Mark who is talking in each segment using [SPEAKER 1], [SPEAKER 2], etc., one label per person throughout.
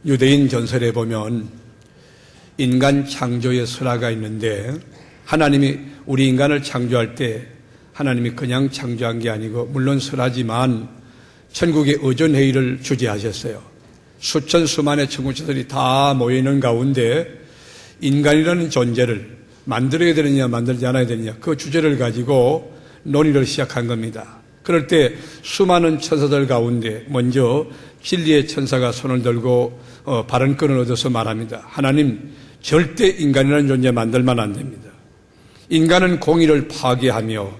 [SPEAKER 1] 유대인 전설에 보면 인간 창조의 설화가 있는데 하나님이 우리 인간을 창조할 때 하나님이 그냥 창조한 게 아니고 물론 설하지만 천국의 의전회의를 주재하셨어요. 수천 수만의 천국체들이 다 모여있는 가운데 인간이라는 존재를 만들어야 되느냐 만들지 않아야 되느냐 그 주제를 가지고 논의를 시작한 겁니다. 그럴 때 수많은 천사들 가운데 먼저 진리의 천사가 손을 들고 발언권을 얻어서 말합니다. 하나님 절대 인간이라는 존재 만들면 안 됩니다. 인간은 공의를 파괴하며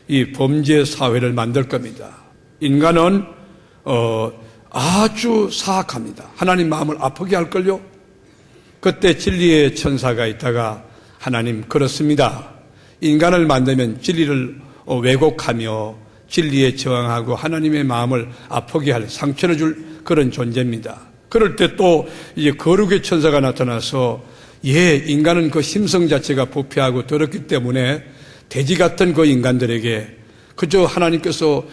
[SPEAKER 1] 이 범죄 사회를 만들 겁니다. 인간은 아주 사악합니다. 하나님 마음을 아프게 할걸요? 그때 진리의 천사가 있다가 하나님 그렇습니다. 인간을 만들면 진리를 왜곡하며 진리에 저항하고 하나님의 마음을 아프게 할 상처를 줄 그런 존재입니다. 그럴 때 또 이제 거룩의 천사가 나타나서 인간은 그 심성 자체가 부패하고 더럽기 때문에 돼지 같은 그 인간들에게 그저 하나님께서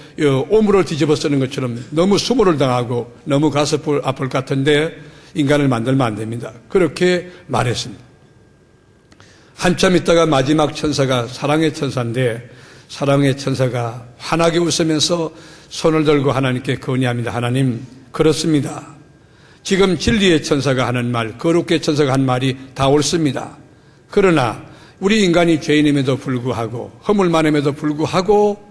[SPEAKER 1] 오물을 뒤집어 쓰는 것처럼 너무 수모를 당하고 너무 가슴 아플 것 같은데 인간을 만들면 안 됩니다. 그렇게 말했습니다. 한참 있다가 마지막 천사가 사랑의 천사인데 사랑의 천사가 환하게 웃으면서 손을 들고 하나님께 건의합니다. 하나님 그렇습니다. 지금 진리의 천사가 하는 말, 거룩의 천사가 한 말이 다 옳습니다. 그러나 우리 인간이 죄인임에도 불구하고 허물 많음에도 불구하고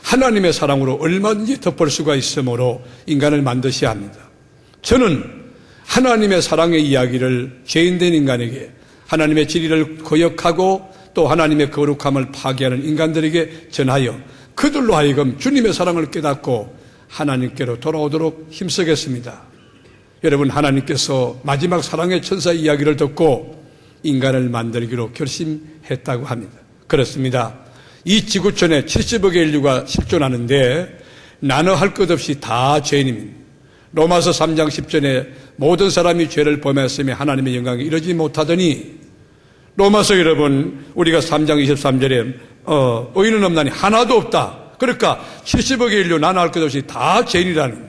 [SPEAKER 1] 하나님의 사랑으로 얼마든지 덮을 수가 있으므로 인간을 만드셔야 합니다. 저는 하나님의 사랑의 이야기를 죄인된 인간에게 하나님의 진리를 거역하고 또 하나님의 거룩함을 파괴하는 인간들에게 전하여 그들로 하여금 주님의 사랑을 깨닫고 하나님께로 돌아오도록 힘쓰겠습니다. 여러분, 하나님께서 마지막 사랑의 천사 이야기를 듣고 인간을 만들기로 결심했다고 합니다. 그렇습니다. 이 지구촌에 70억의 인류가 실존하는데 나눠할 것 없이 다 죄인입니다. 로마서 3장 10절에 모든 사람이 죄를 범했으며 하나님의 영광에 이르지 못하더니 로마서 여러분 우리가 3장 23절에 의인은 없나니 하나도 없다. 그러니까 70억의 인류 나눠할 것 없이 다 죄인이라는 거예요.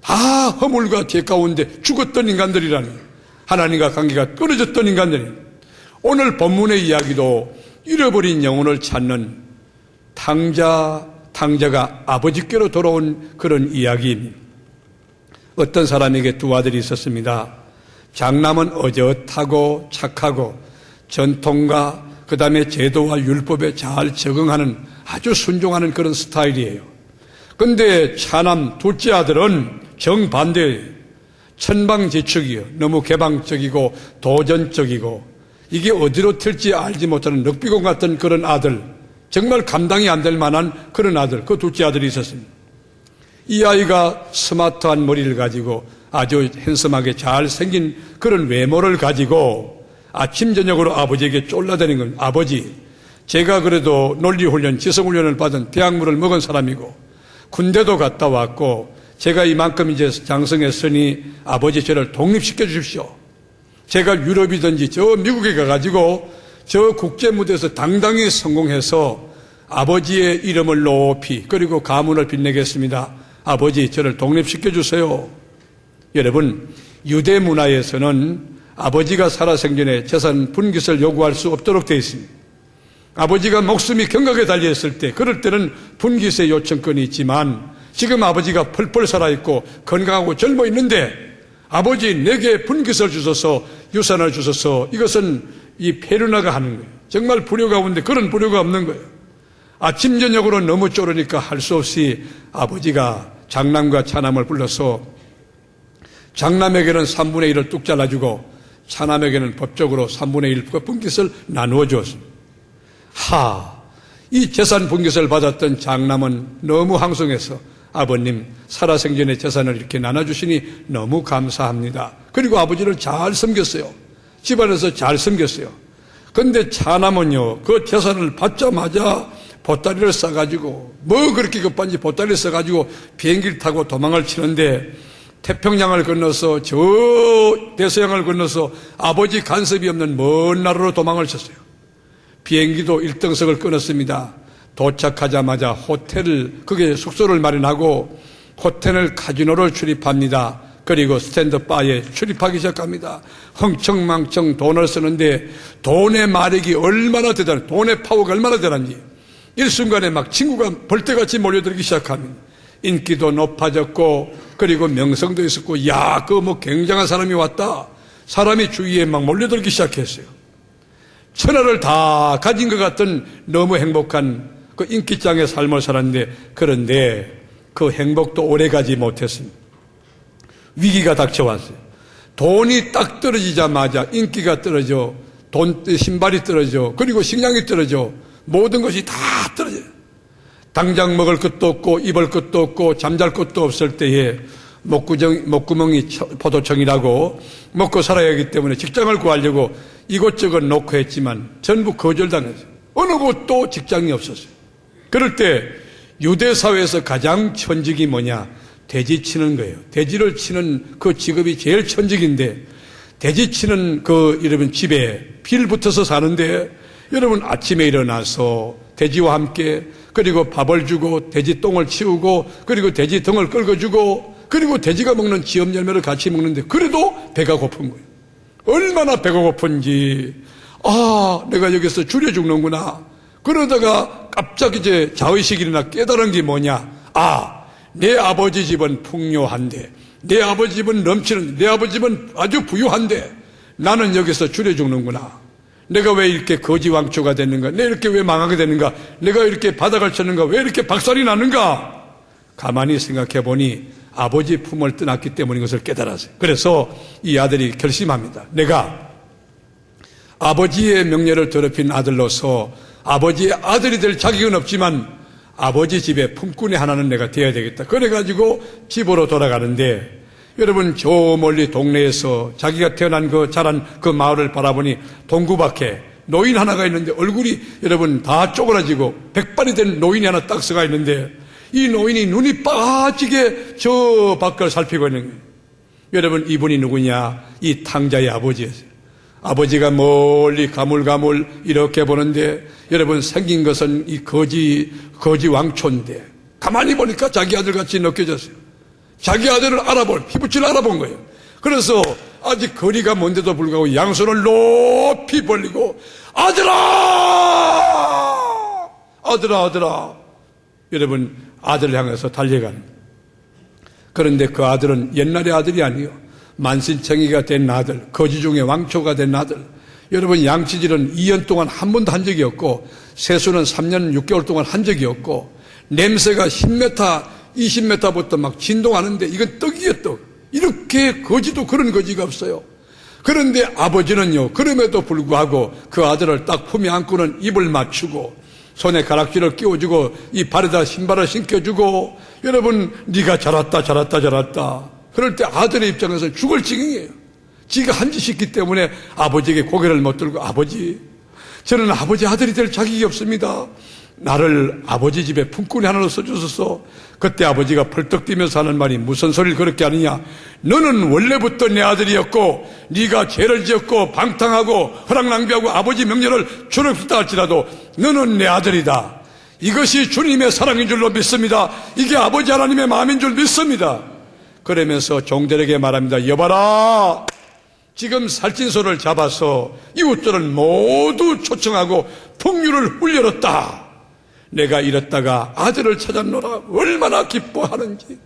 [SPEAKER 1] 다 허물과 죄 가운데 죽었던 인간들이라는 거예요. 하나님과 관계가 끊어졌던 인간들이. 오늘 본문의 이야기도 잃어버린 영혼을 찾는 탕자가 아버지께로 돌아온 그런 이야기입니다. 어떤 사람에게 두 아들이 있었습니다. 장남은 어젓하고 착하고 전통과 그 다음에 제도와 율법에 잘 적응하는 아주 순종하는 그런 스타일이에요. 그런데 차남 둘째 아들은 정반대예요. 천방지축이요. 너무 개방적이고 도전적이고 이게 어디로 튈지 알지 못하는 럭비공 같은 그런 아들, 정말 감당이 안 될 만한 그런 아들, 그 둘째 아들이 있었습니다. 이 아이가 스마트한 머리를 가지고 아주 핸섬하게 잘생긴 그런 외모를 가지고 아침 저녁으로 아버지에게 쫄라다니는 건 아버지, 제가 그래도 논리훈련, 지성훈련을 받은 대학물을 먹은 사람이고 군대도 갔다 왔고 제가 이만큼 이제 장성했으니 아버지 저를 독립시켜 주십시오. 제가 유럽이든지 저 미국에 가가지고 저 국제무대에서 당당히 성공해서 아버지의 이름을 높이 그리고 가문을 빛내겠습니다. 아버지 저를 독립시켜 주세요. 여러분, 유대 문화에서는 아버지가 살아생전에 재산 분깃을 요구할 수 없도록 되어 있습니다. 아버지가 목숨이 경각에 달려있을 때 그럴 때는 분깃의 요청권이 있지만 지금 아버지가 펄펄 살아있고 건강하고 젊어 있는데 아버지 내게 분깃을 주소서 유산을 주소서 이것은 이 페르나가 하는 거예요. 정말 불효가 없는데 그런 불효가 없는 거예요. 아침 저녁으로 너무 쪼르니까 할 수 없이 아버지가 장남과 차남을 불러서 장남에게는 3분의 1을 뚝 잘라주고 차남에게는 법적으로 3분의 1 분깃을 나누어 주었습니다. 이 재산 분깃을 받았던 장남은 너무 항송해서 아버님 살아생전의 재산을 이렇게 나눠주시니 너무 감사합니다. 그리고 아버지를 잘 섬겼어요. 집안에서 잘 섬겼어요. 그런데 차남은요, 그 재산을 받자마자 보따리를 싸가지고 뭐 그렇게 급한지 보따리를 싸가지고 비행기를 타고 도망을 치는데 태평양을 건너서 저 대서양을 건너서 아버지 간섭이 없는 먼 나라로 도망을 쳤어요. 비행기도 1등석을 끊었습니다. 도착하자마자 호텔을, 그게 숙소를 마련하고 호텔 카지노를 출입합니다. 그리고 스탠드바에 출입하기 시작합니다. 흥청망청 돈을 쓰는데 돈의 마력이 얼마나 대단해, 돈의 파워가 얼마나 대단한지 일순간에 막 친구가 벌떼같이 몰려들기 시작합니다. 인기도 높아졌고 그리고 명성도 있었고, 야, 그 뭐 굉장한 사람이 왔다. 사람이 주위에 막 몰려들기 시작했어요. 천하를 다 가진 것 같은 너무 행복한 그 인기장의 삶을 살았는데, 그런데 그 행복도 오래가지 못했습니다. 위기가 닥쳐왔어요. 돈이 딱 떨어지자마자 인기가 떨어져, 신발이 떨어져, 그리고 식량이 떨어져, 모든 것이 다 떨어져요. 당장 먹을 것도 없고 입을 것도 없고 잠잘 것도 없을 때에 목구멍이 포도청이라고 먹고 살아야 하기 때문에 직장을 구하려고 이곳저곳 놓고 했지만 전부 거절당했어요. 어느 곳도 직장이 없었어요. 그럴 때 유대 사회에서 가장 천직이 뭐냐? 돼지 치는 거예요. 돼지를 치는 그 직업이 제일 천직인데, 돼지 치는 여러분 집에 빌 붙어서 사는데, 여러분 아침에 일어나서 돼지와 함께 그리고 밥을 주고 돼지 똥을 치우고 그리고 돼지 등을 끌어주고 그리고 돼지가 먹는 지엽 열매를 같이 먹는데, 그래도 배가 고픈 거예요. 얼마나 배가 고픈지, 내가 여기서 줄여 죽는구나. 그러다가 갑자기 이제 자의식이 일어나 깨달은 게 뭐냐? 내 아버지 집은 풍요한데, 내 아버지 집은 넘치는데, 내 아버지 집은 아주 부유한데 나는 여기서 줄여 죽는구나. 내가 왜 이렇게 거지왕초가 됐는가? 내가 이렇게 왜 망하게 됐는가? 내가 이렇게 바닥을 쳤는가? 왜 이렇게 박살이 났는가? 가만히 생각해 보니 아버지 품을 떠났기 때문인 것을 깨달았어요. 그래서 이 아들이 결심합니다. 내가 아버지의 명예를 더럽힌 아들로서 아버지의 아들이 될 자격은 없지만 아버지 집의 품꾼의 하나는 내가 되어야 되겠다. 그래가지고 집으로 돌아가는데, 여러분 저 멀리 동네에서 자기가 태어난 자란 그 마을을 바라보니 동구 밖에 노인 하나가 있는데, 얼굴이 여러분 다 쪼그라지고 백발이 된 노인이 하나 딱 서가 있는데, 이 노인이 눈이 빠지게 저 밖을 살피고 있는 거예요. 여러분 이분이 누구냐? 이 탕자의 아버지였어요. 아버지가 멀리 가물가물 이렇게 보는데, 여러분 생긴 것은 이 거지 왕초인데 가만히 보니까 자기 아들같이 느껴졌어요. 자기 아들을 피부치를 알아본 거예요. 그래서 아직 거리가 먼데도 불구하고 양손을 높이 벌리고 아들아! 여러분 아들을 향해서 달려가는. 그런데 그 아들은 옛날의 아들이 아니요, 만신창이가 된 아들, 거지 중에 왕초가 된 아들. 여러분 양치질은 2년 동안 한 번도 한 적이 없고, 세수는 3년 6개월 동안 한 적이 없고, 냄새가 10m 20m부터 막 진동하는데 이건 떡이에요, 떡. 이렇게 거지도 그런 거지가 없어요. 그런데 아버지는요, 그럼에도 불구하고 그 아들을 딱 품에 안고는 입을 맞추고 손에 가락지를 끼워주고 이 발에다 신발을 신겨주고, 여러분 네가 잘했다. 그럴 때 아들의 입장에서 죽을 지경이에요. 지가 한 짓이 있기 때문에 아버지에게 고개를 못 들고, 아버지, 저는 아버지 아들이 될 자격이 없습니다. 나를 아버지 집에 품꾼이 하나로 써주소서. 그때 아버지가 펄떡 뛰면서 하는 말이 무슨 소리를 그렇게 하느냐? 너는 원래부터 내 아들이었고, 네가 죄를 지었고 방탕하고 허락 낭비하고 아버지 명령을 존엄했다 할지라도 너는 내 아들이다. 이것이 주님의 사랑인 줄로 믿습니다. 이게 아버지 하나님의 마음인 줄 믿습니다. 그러면서 종들에게 말합니다. 여봐라, 지금 살찐소를 잡아서 이웃들을 모두 초청하고 풍류를 울려렀다. 내가 이랬다가 아들을 찾았노라. 얼마나 기뻐하는지.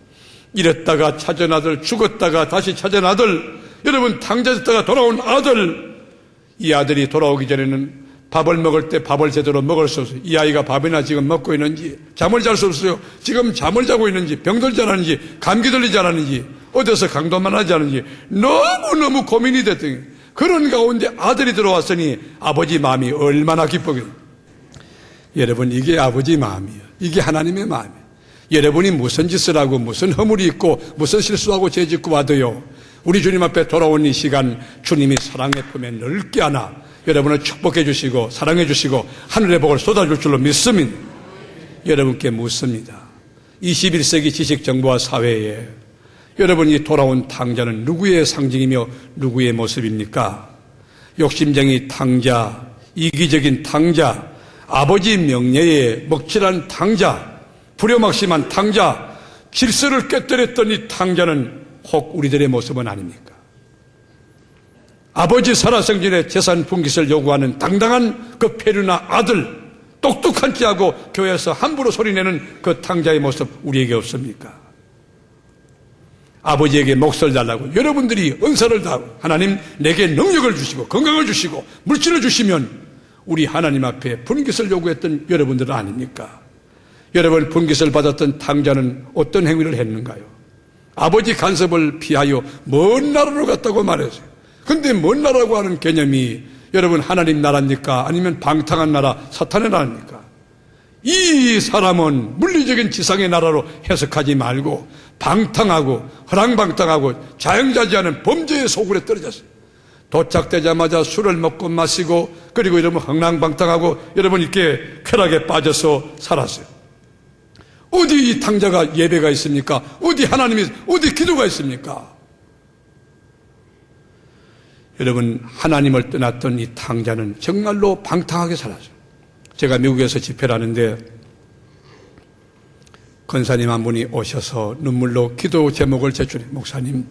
[SPEAKER 1] 이랬다가 찾은 아들, 죽었다가 다시 찾은 아들, 여러분 탕자졌다가 돌아온 아들. 이 아들이 돌아오기 전에는 밥을 먹을 때 밥을 제대로 먹을 수 없어요. 이 아이가 밥이나 지금 먹고 있는지, 잠을 잘 수 없어요. 지금 잠을 자고 있는지, 병들지 않았는지, 감기 들리지 않았는지, 어디서 강도만 하지 않은지 너무너무 고민이 됐더니, 그런 가운데 아들이 들어왔으니 아버지 마음이 얼마나 기쁘겠어요. 여러분 이게 아버지 마음이에요. 이게 하나님의 마음이에요. 여러분이 무슨 짓을 하고 무슨 허물이 있고 무슨 실수하고 죄짓고 와도요, 우리 주님 앞에 돌아온 이 시간 주님이 사랑의 품에 넓게 안아 여러분을 축복해 주시고 사랑해 주시고 하늘의 복을 쏟아줄 줄로 믿습니다. 여러분께 묻습니다. 21세기 지식정보화 사회에 여러분이 돌아온 탕자는 누구의 상징이며 누구의 모습입니까? 욕심쟁이 탕자, 이기적인 탕자, 아버지 명예에 먹칠한 탕자, 불효막심한 탕자, 질서를 깨뜨렸던 이 탕자는 혹 우리들의 모습은 아닙니까? 아버지 살아생전에 재산 분깃을 요구하는 당당한 그 페류나 아들, 똑똑한 지하고 교회에서 함부로 소리내는 그 탕자의 모습 우리에게 없습니까? 아버지에게 몫을 달라고 여러분들이 은사를 다하고 하나님 내게 능력을 주시고 건강을 주시고 물질을 주시면 우리 하나님 앞에 분깃을 요구했던 여러분들은 아닙니까? 여러분 분깃을 받았던 탕자는 어떤 행위를 했는가요? 아버지 간섭을 피하여 먼 나라로 갔다고 말했어요. 근데 먼 나라고 하는 개념이 여러분 하나님 나라입니까? 아니면 방탕한 나라, 사탄의 나라입니까? 이 사람은 물리적인 지상의 나라로 해석하지 말고 방탕하고 허랑방탕하고 자영자재하는 범죄의 소굴에 떨어졌어요. 도착되자마자 술을 먹고 마시고 그리고 여러분 흥랑방탕하고 여러분 이렇게 쾌락에 빠져서 살았어요. 어디 이 탕자가 예배가 있습니까? 어디 하나님이 어디 기도가 있습니까? 여러분 하나님을 떠났던 이 탕자는 정말로 방탕하게 살았어요. 제가 미국에서 집회를 하는데 권사님 한 분이 오셔서 눈물로 기도 제목을 제출해요. 목사님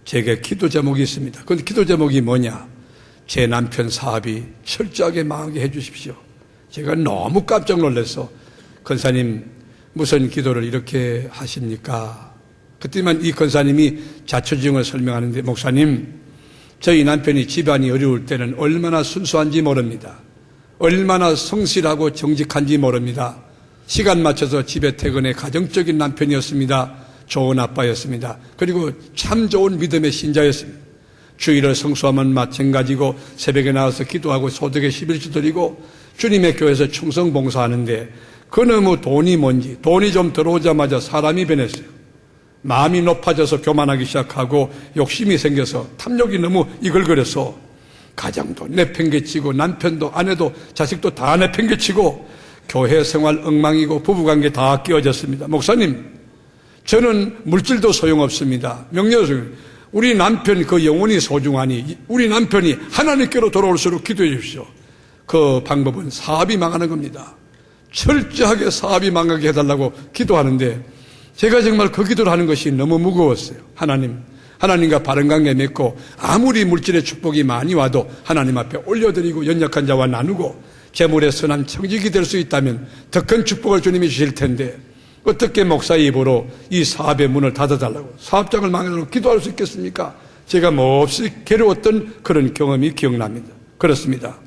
[SPEAKER 1] 제게 기도 제목이 있습니다. 그 기도 제목이 뭐냐? 제 남편 사업이 철저하게 망하게 해 주십시오. 제가 너무 깜짝 놀라서 권사님 무슨 기도를 이렇게 하십니까? 그때만 이 권사님이 자초지종을 설명하는데 목사님 저희 남편이 집안이 어려울 때는 얼마나 순수한지 모릅니다. 얼마나 성실하고 정직한지 모릅니다. 시간 맞춰서 집에 퇴근해 가정적인 남편이었습니다. 좋은 아빠였습니다. 그리고 참 좋은 믿음의 신자였습니다. 주일을 성수하면 마찬가지고 새벽에 나와서 기도하고 소득에 11조 드리고 주님의 교회에서 충성 봉사하는데 그놈의 돈이 뭔지 돈이 좀 들어오자마자 사람이 변했어요. 마음이 높아져서 교만하기 시작하고 욕심이 생겨서 탐욕이 너무 이글거려서 가정도 내팽개치고 남편도 아내도 자식도 다 내팽개치고 교회 생활 엉망이고 부부관계 다 끼어졌습니다. 목사님 저는 물질도 소용없습니다. 명예도 우리 남편 그 영혼이 소중하니 우리 남편이 하나님께로 돌아올수록 기도해 주십시오. 그 방법은 사업이 망하는 겁니다. 철저하게 사업이 망하게 해달라고 기도하는데 제가 정말 그 기도를 하는 것이 너무 무거웠어요. 하나님과 바른 관계 맺고 아무리 물질의 축복이 많이 와도 하나님 앞에 올려드리고 연약한 자와 나누고 재물의 선한 청직이 될 수 있다면 더 큰 축복을 주님이 주실 텐데 어떻게 목사의 입으로 이 사업의 문을 닫아달라고 사업장을 망해달라고 기도할 수 있겠습니까? 제가 몹시 괴로웠던 그런 경험이 기억납니다. 그렇습니다.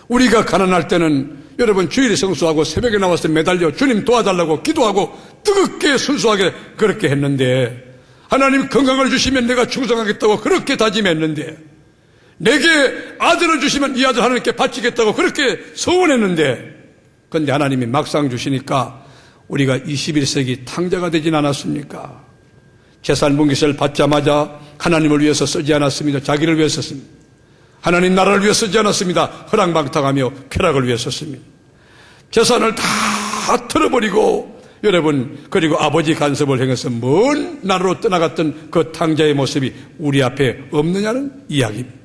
[SPEAKER 1] 우리가 가난할 때는 여러분 주일 성수하고 새벽에 나와서 매달려 주님 도와달라고 기도하고 뜨겁게 순수하게 그렇게 했는데 하나님 건강을 주시면 내가 충성하겠다고 그렇게 다짐했는데 내게 아들을 주시면 이 아들 하나님께 바치겠다고 그렇게 소원했는데 그런데 하나님이 막상 주시니까 우리가 21세기 탕자가 되진 않았습니까? 재산 분깃을 받자마자 하나님을 위해서 쓰지 않았습니다. 자기를 위해서 썼습니다. 하나님 나라를 위해 쓰지 않았습니다. 허랑방탕하며 쾌락을 위해 썼습니다. 재산을 다 털어버리고 여러분 그리고 아버지 간섭을 행해서 먼 나라로 떠나갔던 그 탕자의 모습이 우리 앞에 없느냐는 이야기입니다.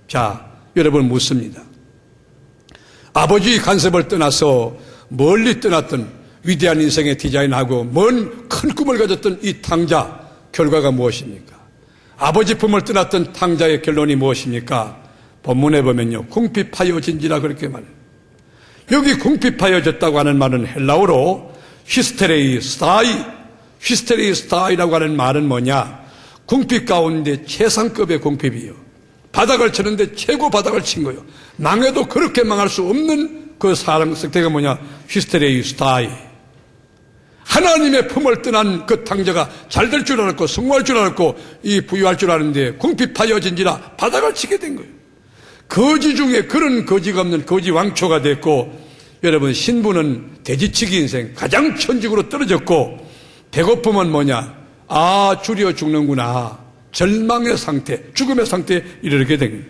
[SPEAKER 1] 자, 여러분 묻습니다. 아버지 간섭을 떠나서 멀리 떠났던 위대한 인생의 디자인하고 먼 큰 꿈을 가졌던 이 탕자 결과가 무엇입니까? 아버지 품을 떠났던 탕자의 결론이 무엇입니까? 본문에 보면요. 궁핍하여진지라 그렇게 말해요. 여기 궁핍하여졌다고 하는 말은 헬라어로 히스테레이 스타이라고 하는 말은 뭐냐? 궁핍 가운데 최상급의 궁핍이에요. 바닥을 치는데 최고 바닥을 친 거예요. 망해도 그렇게 망할 수 없는 그 사람 상태가 뭐냐? 히스테레이 스타이. 하나님의 품을 떠난 그 탕자가 잘 될 줄 알았고 성공할 줄 알았고 이 부유할 줄 아는데 궁핍하여진지라 바닥을 치게 된 거예요. 거지 중에 그런 거지가 없는 거지 왕초가 됐고 여러분 신부는 돼지치기 인생 가장 천직으로 떨어졌고 배고픔은 뭐냐? 아 줄여 죽는구나. 절망의 상태, 죽음의 상태에 이르게 된 거예요.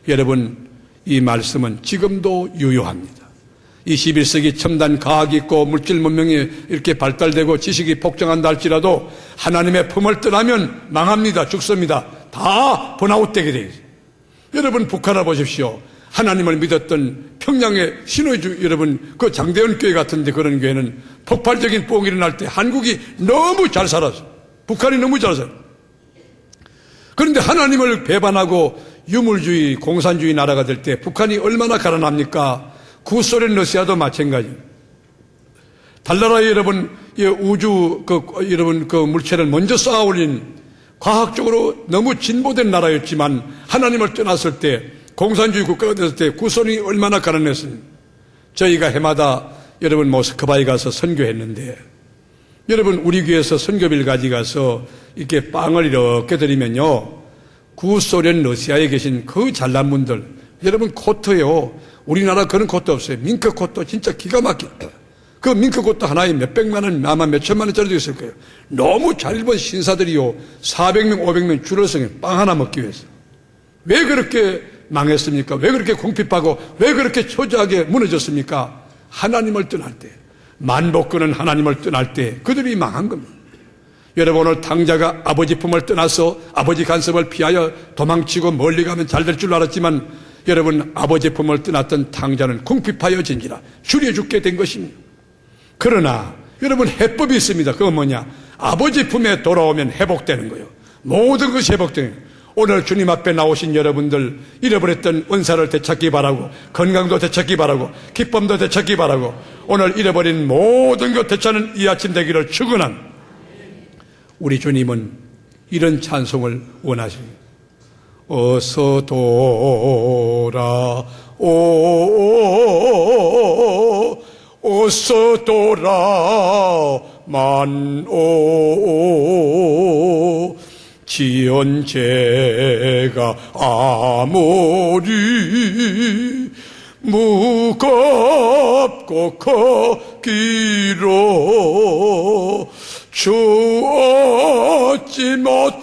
[SPEAKER 1] 여러분 이 말씀은 지금도 유효합니다. 21세기 첨단 과학이 있고 물질 문명이 이렇게 발달되고 지식이 폭증한다 할지라도 하나님의 품을 떠나면 망합니다. 죽습니다. 다 번아웃되게 되어 있어요. 여러분 북한을 보십시오. 하나님을 믿었던 평양의 신호주 여러분 그 장대현 교회 같은데 그런 교회는 폭발적인 뽕이 일어날 때 한국이 너무 잘 살았어요. 북한이 너무 잘해서. 그런데 하나님을 배반하고 유물주의, 공산주의 나라가 될 때 북한이 얼마나 가난합니까? 구소련 러시아도 마찬가지예요. 달나라에 여러분 우주 여러분 물체를 먼저 쌓아 올린 과학적으로 너무 진보된 나라였지만 하나님을 떠났을 때 공산주의 국가가 됐을 때 구소련이 얼마나 가난했습니까? 저희가 해마다 여러분 모스크바에 가서 선교했는데 여러분 우리 교회에서 선교비를 가져가서 이렇게 빵을 이렇게 드리면요 구소련 러시아에 계신 그 잘난 분들 여러분 코트요 우리나라 그런 코트 없어요. 밍크 코트 진짜 기가 막혀. 그 밍크 코트 하나에 몇백만 원 아마 몇천만 원짜리도 있을 거예요. 너무 잘 입은 신사들이요 400명 500명 줄을 서요 빵 하나 먹기 위해서. 왜 그렇게 망했습니까? 왜 그렇게 궁핍하고 왜 그렇게 초조하게 무너졌습니까? 하나님을 떠날 때 만복권은 하나님을 떠날 때 그들이 망한 겁니다. 여러분 오늘 탕자가 아버지 품을 떠나서 아버지 간섭을 피하여 도망치고 멀리 가면 잘 될 줄 알았지만 여러분 아버지 품을 떠났던 탕자는 궁핍하여진지라 줄여 죽게 된 것입니다. 그러나 여러분 해법이 있습니다. 그건 뭐냐? 아버지 품에 돌아오면 회복되는 거예요. 모든 것이 회복되는 거예요. 오늘 주님 앞에 나오신 여러분들 잃어버렸던 은사를 되찾기 바라고 건강도 되찾기 바라고 기쁨도 되찾기 바라고 오늘 잃어버린 모든 것 되찾는 이 아침 되기를 축원한 우리 주님은 이런 찬송을 원하십니다. 어서 돌아오 어서 돌아만 오 지은 죄가 아무리 무겁고 크기로 주 어찌 못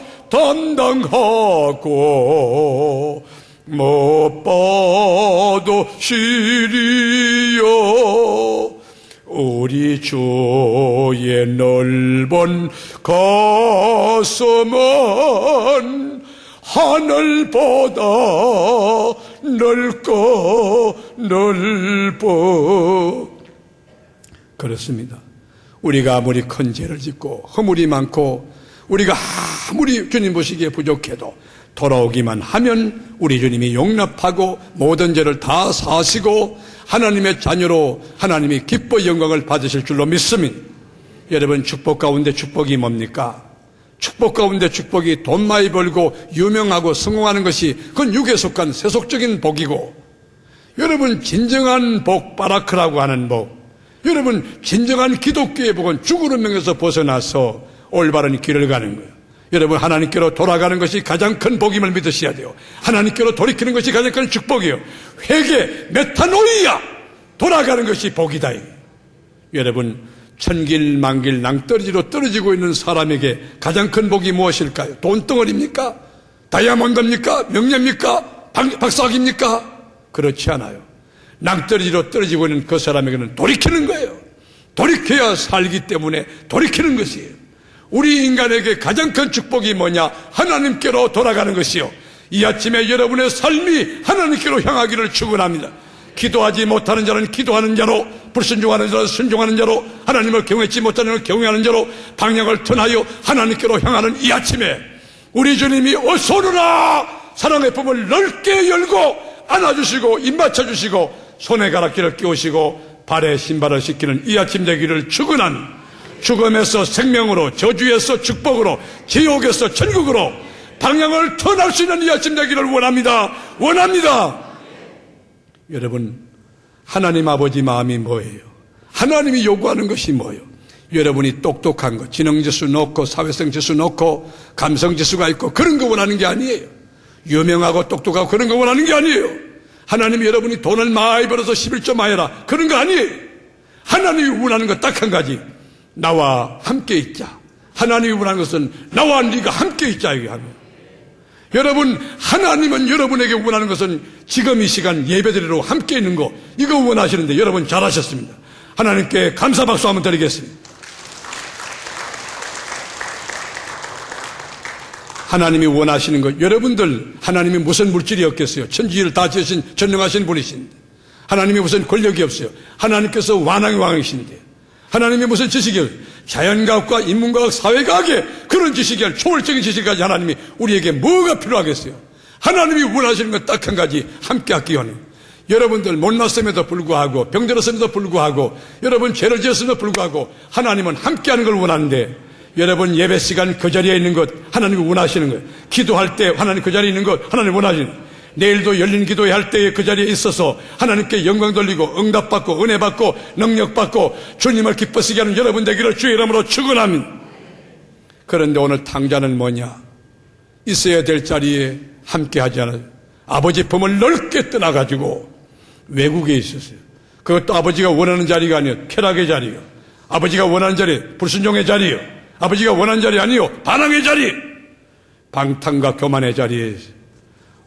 [SPEAKER 1] 담당하고 못 봐도 시리요 우리 주의 넓은 가슴은 하늘보다 넓어 그렇습니다. 우리가 아무리 큰 죄를 짓고 허물이 많고 우리가 아무리 주님 보시기에 부족해도 돌아오기만 하면 우리 주님이 용납하고 모든 죄를 다 사시고 하나님의 자녀로 하나님이 기뻐 영광을 받으실 줄로 믿습니다. 여러분 축복 가운데 축복이 뭡니까? 축복 가운데 축복이 돈 많이 벌고 유명하고 성공하는 것이 그건 육에 속한 세속적인 복이고 여러분 진정한 복 바라크라고 하는 복 여러분 진정한 기독교의 복은 죽으는 명에서 벗어나서 올바른 길을 가는 거예요. 여러분 하나님께로 돌아가는 것이 가장 큰 복임을 믿으셔야 돼요. 하나님께로 돌이키는 것이 가장 큰 축복이에요. 회개 메타노이아 돌아가는 것이 복이다. 여러분 천길 만길 낭떠러지로 떨어지고 있는 사람에게 가장 큰 복이 무엇일까요? 돈덩어리입니까? 다이아몬드입니까? 명예입니까? 박사학입니까? 그렇지 않아요. 낭떠러지로 떨어지고 있는 그 사람에게는 돌이키는 거예요. 돌이켜야 살기 때문에 돌이키는 것이에요. 우리 인간에게 가장 큰 축복이 뭐냐? 하나님께로 돌아가는 것이요. 이 아침에 여러분의 삶이 하나님께로 향하기를 축원합니다. 기도하지 못하는 자는 기도하는 자로, 불순종하는 자는 순종하는 자로, 하나님을 경외치 못하는 자는 경외하는 자로 방향을 전하여 하나님께로 향하는 이 아침에 우리 주님이 어서 오너라 사랑의 품을 넓게 열고 안아주시고 입 맞춰주시고 손에 가락지를 끼우시고 발에 신발을 씻기는 이 아침 되기를 축원한 죽음에서 생명으로 저주에서 축복으로 지옥에서 천국으로 방향을 터날 수 있는 이 아침 되기를 원합니다. 여러분 하나님 아버지 마음이 뭐예요? 하나님이 요구하는 것이 뭐예요? 여러분이 똑똑한 거 지능지수 높고 사회성지수 높고 감성지수가 있고 그런 거 원하는 게 아니에요. 유명하고 똑똑하고 그런 거 원하는 게 아니에요. 하나님이 여러분이 돈을 많이 벌어서 11조 많이 해라 그런 거 아니에요. 하나님이 원하는 거 딱 한 가지 나와 함께 있자. 하나님이 원하는 것은 나와 네가 함께 있자 이게 하면 여러분 하나님은 여러분에게 원하는 것은 지금 이 시간 예배드리러 함께 있는 거 이거 원하시는데 여러분 잘하셨습니다. 하나님께 감사 박수 한번 드리겠습니다. 하나님이 원하시는 것 여러분들 하나님이 무슨 물질이 없겠어요? 천지를 다 지으신 전능하신 분이신데 하나님이 무슨 권력이 없어요? 하나님께서 왕왕이신데 하나님이 무슨 지식이 없어요? 자연과학과 인문과학, 사회과학의 그런 지식이 아니라 초월적인 지식까지 하나님이 우리에게 뭐가 필요하겠어요? 하나님이 원하시는 건 딱 한 가지, 함께 하기 원해요. 여러분들 못났음에도 불구하고 병들었음에도 불구하고 여러분 죄를 지었음에도 불구하고 하나님은 함께하는 걸 원하는데, 여러분 예배 시간 그 자리에 있는 것 하나님이 원하시는 거예요. 기도할 때 하나님 그 자리에 있는 것 하나님이 원하시는 거예요. 내일도 열린 기도회 할 때에 그 자리에 있어서 하나님께 영광 돌리고 응답받고 은혜받고 능력받고 주님을 기쁘시게 하는 여러분 되기를 주의 이름으로 축원합니다. 그런데 오늘 탕자는 뭐냐? 있어야 될 자리에 함께하지 않아요. 아버지 품을 넓게 떠나가지고 외국에 있었어요. 그것도 아버지가 원하는 자리가 아니에요. 쾌락의 자리요. 아버지가 원하는 자리, 불순종의 자리요. 아버지가 원하는 자리 아니요. 반항의 자리, 방탕과 교만의 자리에.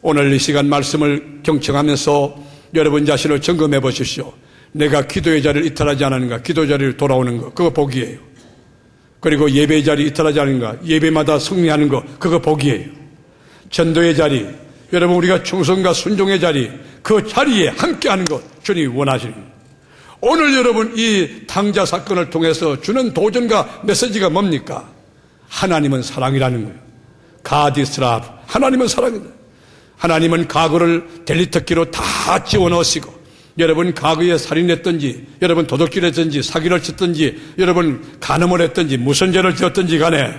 [SPEAKER 1] 오늘 이 시간 말씀을 경청하면서 여러분 자신을 점검해 보십시오. 내가 기도의 자리를 이탈하지 않았는가? 기도 자리를 돌아오는 거, 그거 복이에요. 그리고 예배의 자리 이탈하지 않은가? 예배마다 승리하는 거, 그거 복이에요. 전도의 자리, 여러분 우리가 충성과 순종의 자리, 그 자리에 함께하는 것 주님이 원하시는 거예요. 오늘 여러분 이 탕자 사건을 통해서 주는 도전과 메시지가 뭡니까? 하나님은 사랑이라는 거예요. God is love. 하나님은 사랑이다. 하나님은 과거를 델리터기로 다 지워넣으시고, 여러분 과거에 살인했든지, 여러분 도둑질했든지, 사기를 쳤든지, 여러분 간음을 했든지, 무슨 죄를 지었든지 간에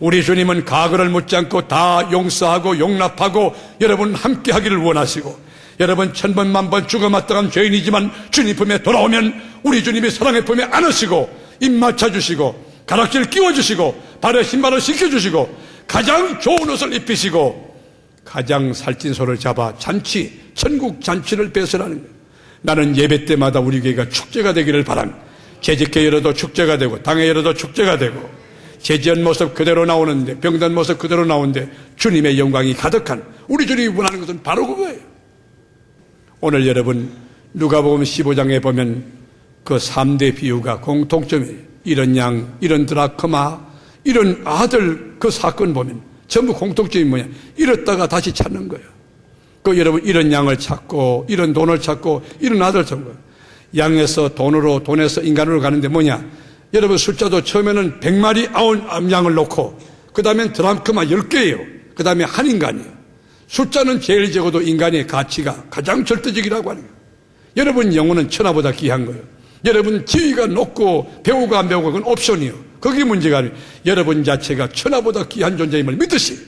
[SPEAKER 1] 우리 주님은 과거를 묻지 않고 다 용서하고 용납하고 여러분 함께하기를 원하시고, 여러분 천번 만번 죽어마땅한 죄인이지만 주님 품에 돌아오면 우리 주님이 사랑의 품에 안으시고 입 맞춰주시고 가락질 끼워주시고 발에 신발을 신겨주시고 가장 좋은 옷을 입히시고 가장 살찐 소를 잡아 잔치, 천국 잔치를 배설하는 거예요. 나는 예배 때마다 우리 교회가 축제가 되기를 바랍니다. 재직회 열어도 축제가 되고 당회 열어도 축제가 되고 제지한 모습 그대로 나오는데, 병든 모습 그대로 나오는데 주님의 영광이 가득한 우리 주님이 원하는 것은 바로 그거예요. 오늘 여러분 누가복음 15장에 보면 그 3대 비유가 공통점이에요. 이런 양, 이런 드라크마, 이런 아들 그 사건 보면 전부 공통점이 뭐냐? 잃었다가 다시 찾는 거예요. 그 여러분 이런 양을 찾고 이런 돈을 찾고 이런 아들 찾는 거예요. 양에서 돈으로, 돈에서 인간으로 가는데 뭐냐? 여러분 숫자도 처음에는 100마리 양을 놓고 그 다음엔 드라크마 10개예요. 그 다음에 한 인간이에요. 숫자는 제일 적어도 인간의 가치가 가장 절대적이라고 하는 거예요. 여러분 영혼은 천하보다 귀한 거예요. 여러분 지위가 높고 배우고 안 배우고 그건 옵션이에요. 그게 문제가 아니에요. 여러분 자체가 천하보다 귀한 존재임을 믿으시,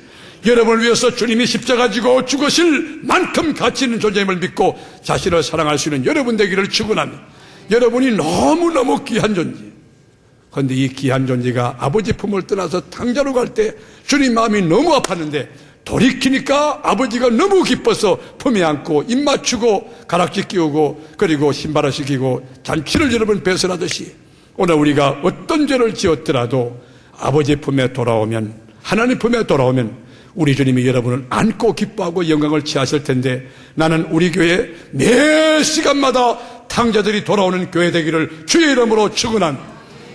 [SPEAKER 1] 여러분을 위해서 주님이 십자가 지고 죽으실 만큼 가치 있는 존재임을 믿고 자신을 사랑할 수 있는 여러분 되기를 축원합니다. 여러분이 너무너무 귀한 존재. 그런데 이 귀한 존재가 아버지 품을 떠나서 탕자로 갈 때 주님 마음이 너무 아팠는데 돌이키니까 아버지가 너무 기뻐서 품에 안고 입 맞추고 가락지 끼우고 그리고 신발을 시키고 잔치를 여러분 배설하듯이 오늘 우리가 어떤 죄를 지었더라도 아버지 품에 돌아오면, 하나님 품에 돌아오면 우리 주님이 여러분을 안고 기뻐하고 영광을 취하실 텐데, 나는 우리 교회 매 시간마다 탕자들이 돌아오는 교회 되기를 주의 이름으로 축원함.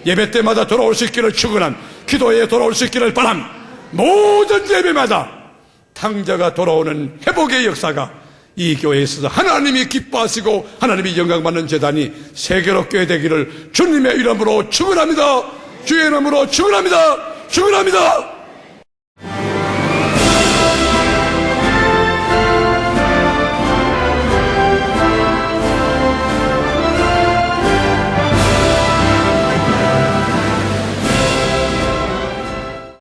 [SPEAKER 1] 예배 때마다 돌아올 수 있기를 축원함. 기도에 돌아올 수 있기를 바람. 모든 예배마다 탕자가 돌아오는 회복의 역사가 이 교회에 있어서 하나님이 기뻐하시고 하나님이 영광받는 제단이 세계로 교회 되기를 주님의 이름으로 축원합니다. 주의 이름으로 축원합니다. 축원합니다.